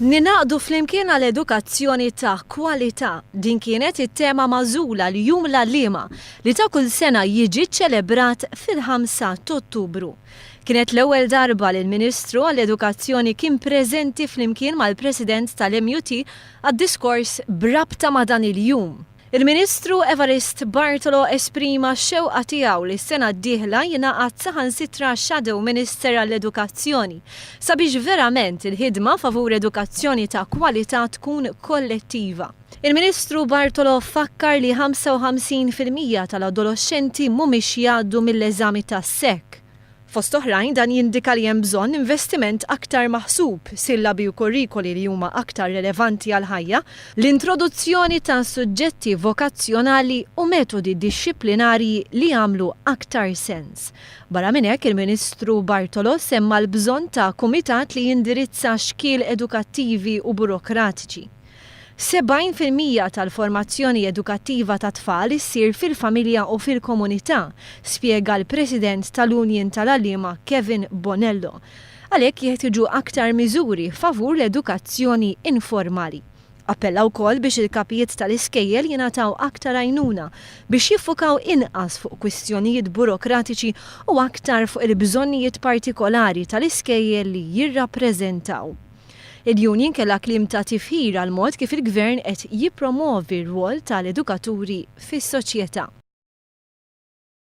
Ninaqdu flimkien għall-edukazzjoni ta' kwalità. Din kienet it-tema magħżula l-jum l-għalliema li ta' kull sena jiġi ċelebrat fil-5 Ottubru. Kienet l-ewwel darba li l-Ministru għall-Edukazzjoni kien preżenti flimkien mal-President tal-MUT għad-diskors brabta ma' dan il-jum. Il-Ministru Evarist Bartolo esprima x-xewqa tiegħu li s-sena d-dieħla jingħaqad saħansitra Shadow Minister għall-Edukazzjoni sabiex verament il-ħidma favur edukazzjoni ta' kwalità tkun kollettiva. Il-Ministru Bartolo fakkar li 55% tal-adolescenti mhumiex jgħaddu mill-eżami tas-SEC. Fost oħrajn dan jindika li hemm bżonn investiment aktar maħsub, sillabi u kurrikoli li huma aktar relevanti għal ħajja, l-introduzzjoni ta' suġġetti vokazzjonali u metodi dixxiplinarji li jagħmlu aktar sens. Barra minn hekk il-Ministru Bartolo semma l-bżonn ta' kumitat li jindirizza xkiel edukattivi u burokratiċi. 70% tal-formazzjoni edukattiva ta' tfal issir fil-familja u fil-komunità, spjega l-President tal-Unjon tal-Għalliema Kevin Bonello. Għalhekk jeħtieġu aktar miżuri favur l-edukazzjoni informali. Appella wkoll biex il-kapijiet tal-iskejjel jingħataw aktar għajnuna biex jiffukaw inqas fuq kwistjonijiet burokratiċi u aktar fuq il-bżonnijiet partikolari tal-iskejjel li jirrappreżentaw. Il-Union kellha kliem ta' tifħir għal mod kif il-Gvern qed jippromovi r-rwol tal-edukaturi fis-soċjetà.